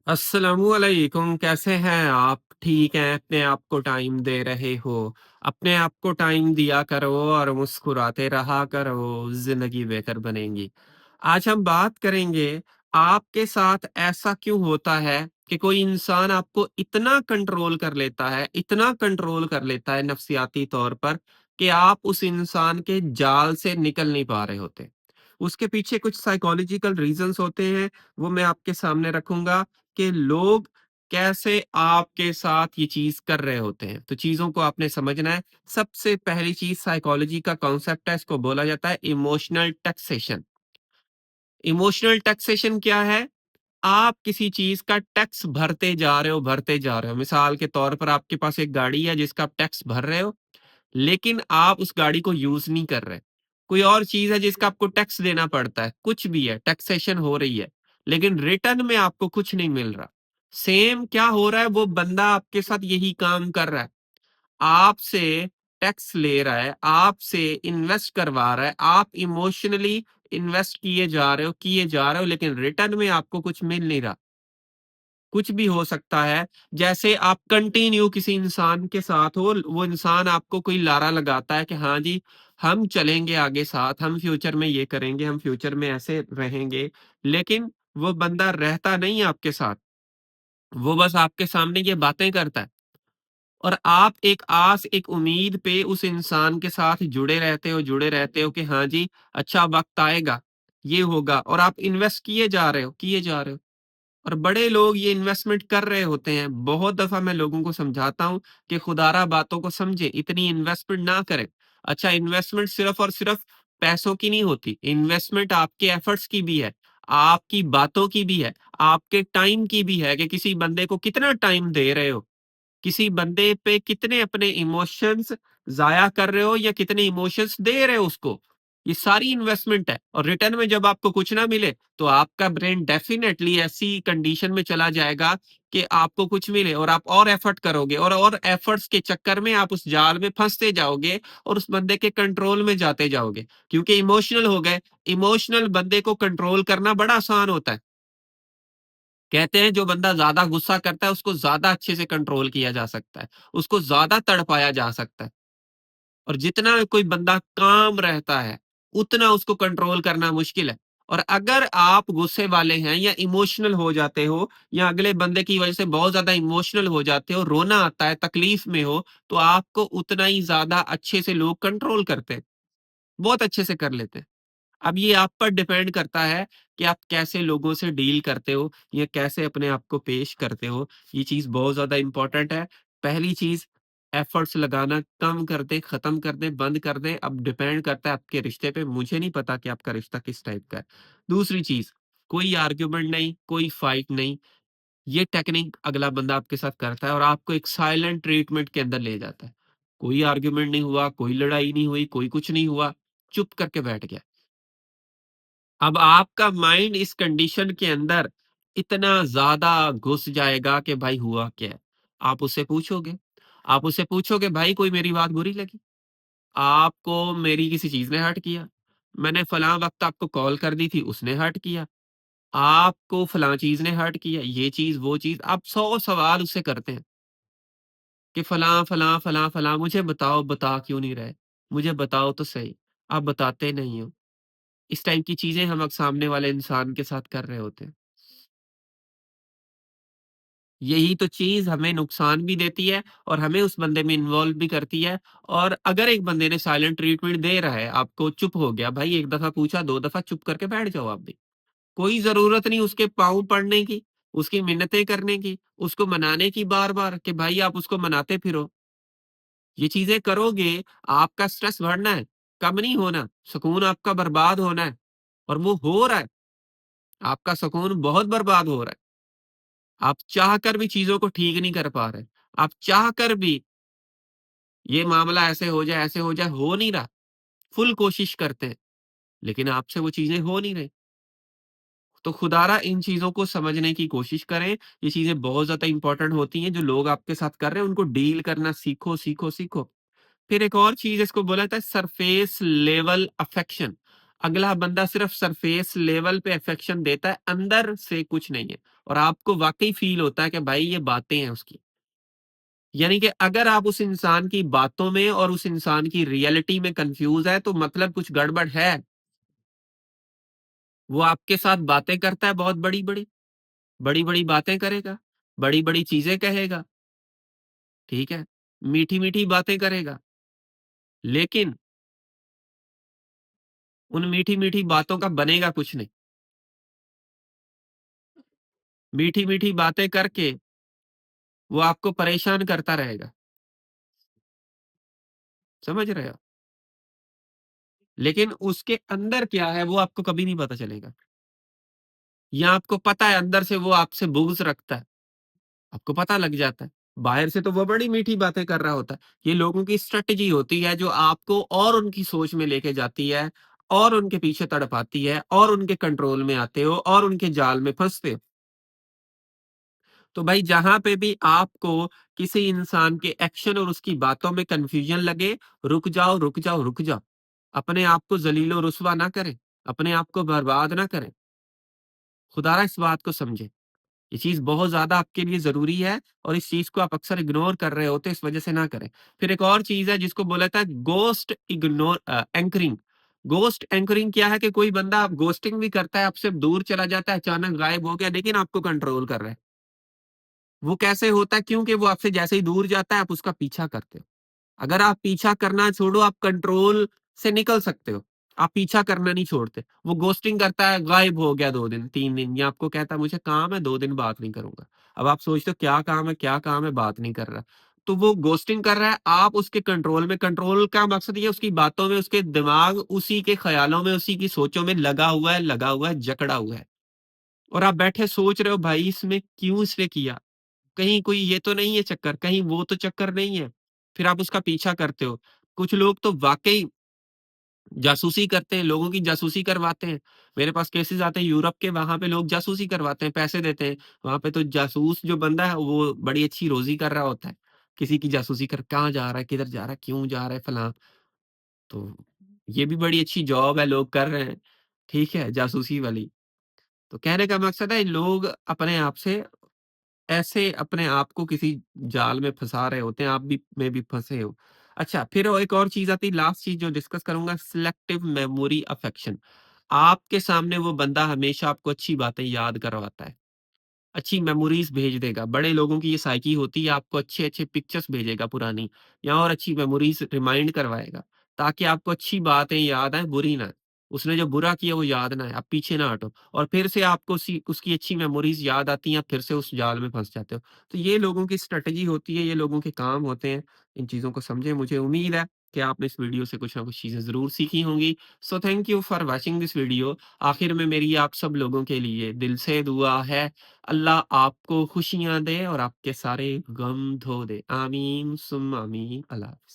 अस्सलामुअलैकुम, कैसे हैं आप? ठीक हैं, अपने आप को टाइम दे रहे हो। अपने आप को टाइम दिया करो और मुस्कुराते रहा करो, ज़िंदगी बेहतर बनेगी। आज हम बात करेंगे, आपके साथ ऐसा क्यों होता है कि कोई इंसान आपको इतना कंट्रोल कर लेता है, इतना कंट्रोल कर लेता है नफ्सियाती तौर पर कि आप उस इंसान के जाल से निकल नहीं पा रहे होते। उसके पीछे कुछ साइकोलॉजिकल रीज़न्स होते हैं, वो मैं आपके सामने रखूँगा कि लोग कैसे आपके साथ ये चीज़ कर रहे होते हैं। तो चीज़ों को आपने समझना है। सबसे पहली चीज़ साइकोलॉजी का कॉन्सेप्ट है, इसको बोला जाता है इमोशनल टैक्सेशन। इमोशनल टैक्सेशन क्या है? आप किसी चीज़ का टैक्स भरते जा रहे हो, भरते जा रहे हो। मिसाल के तौर पर आपके पास एक गाड़ी है जिसका आप टैक्स भर रहे हो, लेकिन आप उस गाड़ी को यूज़ नहीं कर रहे। कोई और चीज़ है जिसका आपको टैक्स देना पड़ता है, कुछ भी है, टैक्सेशन हो रही है, लेकिन रिटर्न में आपको कुछ नहीं मिल रहा। सेम क्या हो रहा है, वो बंदा आपके साथ यही काम कर रहा है। आपसे टैक्स ले रहा है, आपसे इन्वेस्ट करवा रहा है, आप इमोशनली इन्वेस्ट किए जा रहे हो, लेकिन रिटर्न में आपको कुछ मिल नहीं रहा। कुछ भी हो सकता है, जैसे आप कंटिन्यू किसी इंसान के साथ हो, वो इंसान आपको कोई लारा लगाता है कि हाँ जी, हम चलेंगे आगे साथ, हम फ्यूचर में ये करेंगे, हम फ्यूचर में ऐसे रहेंगे, लेकिन वो बंदा रहता नहीं है आपके साथ, वो बस आपके सामने ये बातें करता है। और आप एक आस, एक उम्मीद पे उस इंसान के साथ जुड़े रहते हो कि हाँ जी, अच्छा वक़्त आएगा, ये होगा और आप इन्वेस्ट किए जा रहे हो। और बड़े लोग ये इन्वेस्टमेंट कर रहे होते हैं। बहुत दफ़ा मैं लोगों को समझाता हूँ कि खुदारा बातों को समझें, इतनी इन्वेस्टमेंट ना करें। अच्छा, इन्वेस्टमेंट सिर्फ़ और सिर्फ़ पैसों की नहीं होती, इन्वेस्टमेंट आपके एफर्ट्स की भी है, आपकी बातों की भी है, आपके टाइम की भी है कि किसी बंदे को कितना टाइम दे रहे हो। किसी बंदे पे कितने अपने इमोशंस ज़ाया कर रहे हो या कितने इमोशंस दे रहे हो उसको। ये सारी इन्वेस्टमेंट है और रिटर्न में जब आपको कुछ ना मिले, तो आपका ब्रेन डेफ़िनेटली ऐसी कंडीशन में चला जाएगा कि आपको कुछ मिले और आप और एफ़र्ट करोगे और एफ़र्ट्स के चक्कर में आप उस जाल में फँसते जाओगे और उस बंदे के कंट्रोल में जाते जाओगे। क्योंकि इमोशनल हो गए, इमोशनल बंदे को कंट्रोल करना बड़ा आसान होता है। कहते हैं जो बंदा ज़्यादा गुस्सा करता है उसको ज़्यादा अच्छे से कंट्रोल किया जा सकता है, उसको ज़्यादा तड़पाया जा सकता है और जितना कोई बंदा काम रहता है, उतना उसको कंट्रोल करना मुश्किल है। और अगर आप गुस्से वाले हैं या इमोशनल हो जाते हो या अगले बंदे की वजह से बहुत ज़्यादा इमोशनल हो जाते हो, रोना आता है, तकलीफ में हो, तो आपको उतना ही ज़्यादा अच्छे से लोग कंट्रोल करते हैं, बहुत अच्छे से कर लेते हैं। अब ये आप पर डिपेंड करता है कि आप कैसे लोगों से डील करते हो या कैसे अपने आप को पेश करते हो। ये चीज़ बहुत ज़्यादा इम्पोर्टेंट है। पहली चीज़, एफर्ट्स लगाना कम कर दें, खत्म कर दें, बंद कर दें। अब डिपेंड करता है आपके रिश्ते पे। मुझे नहीं पता कि आपका रिश्ता किस टाइप का है। दूसरी चीज़, कोई आर्ग्यूमेंट नहीं, कोई फाइट नहीं। ये टेक्निक अगला बंदा आपके साथ करता है और आपको एक साइलेंट ट्रीटमेंट के अंदर ले जाता है। कोई आर्ग्यूमेंट नहीं हुआ, कोई लड़ाई नहीं हुई, कोई कुछ नहीं हुआ, चुप करके बैठ गया। अब आपका माइंड इस कंडीशन के अंदर इतना ज़्यादा घुस जाएगा कि भाई हुआ क्या है? आप उससे पूछोगे भाई कोई मेरी बात बुरी लगी? आपको मेरी किसी चीज़ ने हर्ट किया? मैंने फलाँ वक़्त आपको कॉल कर दी थी उसने हर्ट किया? आपको फलाँ चीज़ ने हर्ट किया? ये चीज़, वो चीज़, आप 100 सवाल उससे करते हैं कि फलाँ मुझे बताओ, बता क्यों नहीं रहे? मुझे बताओ तो सही। आप बताते नहीं हो। इस टाइप की चीज़ें हम अब सामने वाले इंसान के साथ कर रहे होते हैं। यही तो चीज़ हमें नुकसान भी देती है और हमें उस बंदे में इन्वॉल्व भी करती है। और अगर एक बंदे ने साइलेंट ट्रीटमेंट दे रहा है, आपको चुप हो गया, भाई 1 दफ़ा पूछा, 2 दफ़ा चुप करके बैठ जाओ आप भी। कोई ज़रूरत नहीं उसके पाँव पड़ने की, उसकी मिन्नतें करने की, उसको मनाने की बार-बार कि भाई आप उसको मनाते फिरो। ये चीज़ें करोगे, आपका स्ट्रेस बढ़ना है, कम नहीं होना, सुकून आपका बर्बाद होना है और वो हो रहा है। आपका सुकून बहुत बर्बाद हो रहा है। आप चाह कर भी चीज़ों को ठीक नहीं कर पा रहे। आप चाह कर भी ये मामला ऐसे हो जाए, हो नहीं रहा। फुल कोशिश करते हैं, लेकिन आपसे वो चीज़ें हो नहीं रही। तो खुदारा इन चीज़ों को समझने की कोशिश करें। ये चीज़ें बहुत ज़्यादा इम्पोर्टेंट होती हैं, जो लोग आपके साथ कर रहे हैं, उनको डील करना सीखो, सीखो, सीखो। फिर एक और चीज़ इसको बोला जाता है सरफेस लेवल अफेक्शन। अगला बंदा सिर्फ़ सरफ़ेस लेवल पे अफ़ेक्शन देता है, अंदर से कुछ नहीं है और आपको वाक़ई फ़ील होता है कि भाई ये बातें हैं उसकी। यानी कि अगर आप उस इंसान की बातों में और उस इंसान की रियलिटी में कन्फ्यूज़ हैं, तो मतलब कुछ गड़बड़ है। वो आपके साथ बातें करता है बहुत बड़ी-बड़ी, बड़ी-बड़ी बातें करेगा, बड़ी-बड़ी चीज़ें कहेगा, ठीक है? मीठी-मीठी बातें करेगा, लेकिन उन मीठी-मीठी बातों का बनेगा कुछ नहीं। मीठी-मीठी बातें करके वो आपको परेशान करता रहेगा, समझ रहे हो? लेकिन उसके अंदर क्या है वो आपको कभी नहीं पता चलेगा। या आपको पता है अंदर से वो आपसे बुग़्ज़ रखता है, आपको पता लग जाता है। बाहर से तो वो बड़ी मीठी बातें कर रहा होता है। ये लोगों की स्ट्रैटेजी होती है जो आपको और उनकी सोच में लेके जाती है और उनके पीछे तड़पाती है और उनके कंट्रोल में आते हो और उनके जाल में फँसते हो। तो भाई जहाँ पे भी आपको किसी इंसान के एक्शन और उसकी बातों में कन्फ्यूजन लगे, रुक जाओ, रुक जाओ, रुक जाओ। अपने आप को ज़लील-ओ-रुसवा ना करें, अपने आप को बर्बाद ना करें। खुदारा इस बात को समझें। ये चीज़ बहुत ज़्यादा आपके लिए ज़रूरी है और इस चीज़ को आप अक्सर इग्नोर कर रहे होते, इस वजह से ना करें। फिर एक और चीज़ है जिसको बोला जाता है एंकरिंग। घोस्ट एंकरिंग क्या है कि कोई बंदा आप घोस्टिंग भी करता है, आपसे दूर चला जाता है, अचानक गायब हो गया, लेकिन आपको कंट्रोल कर रहा है। वो कैसे होता है? क्योंकि वो आपसे जैसे ही दूर जाता है, आप उसका पीछा करते हो। अगर आप पीछा करना छोड़ो, आप कंट्रोल से निकल सकते हो। आप पीछा करना नहीं छोड़ते। वो घोस्टिंग करता है, गायब हो गया 2 दिन, 3 दिन या आपको कहता है मुझे काम है 2 दिन बात नहीं करूँगा। अब आप सोचते हो क्या काम है, बात नहीं कर रहा। तो वो घोस्टिंग कर रहा है, आप उसके कंट्रोल में कंट्रोल का मकसद ये है उसकी बातों में, उसके दिमाग उसी के ख़्यालों में, उसी की सोचों में लगा हुआ है, जकड़ा हुआ है। और आप बैठे सोच रहे हो भाई इसमें क्यों इसने किया? कहीं कोई ये तो नहीं है चक्कर, कहीं वो तो चक्कर नहीं है। फिर आप उसका पीछा करते हो। कुछ लोग तो वाक़ई जासूसी करते हैं, लोगों की जासूसी करवाते हैं। मेरे पास केसेज़ आते हैं यूरोप के, वहाँ पे लोग जासूसी करवाते हैं, पैसे देते हैं। वहाँ पे तो जासूस जो बंदा है वो बड़ी अच्छी रोज़ी कर रहा होता है। किसी की जासूसी कर कहाँ जा रहा है, किधर जा रहा है, क्यों जा रहा है, फलाँ। तो ये भी बड़ी अच्छी जॉब है, लोग कर रहे हैं, ठीक है, जासूसी वाली। तो कहने का मकसद है लोग अपने आप से ऐसे अपने आप को किसी जाल में फँसा रहे होते हैं, आप भी में भी फँसे हो। अच्छा, फिर एक और चीज़ आती है, लास्ट चीज़ जो डिस्कस करूँगा, सिलेक्टिव मेमोरी अफेक्शन। आपके सामने वो बंदा हमेशा आपको अच्छी बातें याद करवाता है। अच्छी मेमोरीज़ भेज देगा। बड़े लोगों की ये साइकी होती है, आपको अच्छे-अच्छे पिक्चर्स भेजेगा पुरानी या और अच्छी मेमोरीज़ रिमाइंड करवाएगा, ताकि आपको अच्छी बातें याद आएँ, बुरी ना आएँ। उसने जो बुरा किया वो याद ना आए, आप पीछे ना हटो और फिर से आपको उसी उसकी अच्छी मेमोरीज़ याद आती हैं, आप फिर से उस जाल में फँस जाते हो। तो ये लोगों की स्ट्रैटेजी होती है, ये लोगों के काम होते हैं। इन चीज़ों को समझें, मुझे उम्मीद है कि आपने इस वीडियो से कुछ ना कुछ चीज़ें ज़रूर सीखी होंगी। So thank you for watching this video. आखिर में मेरी आप सब लोगों के लिए दिल से दुआ है अल्लाह आपको खुशियाँ दे और आपके सारे गम धो दे। आमीन सुम्मा आमीन। अल्लाह हाफ़िज़।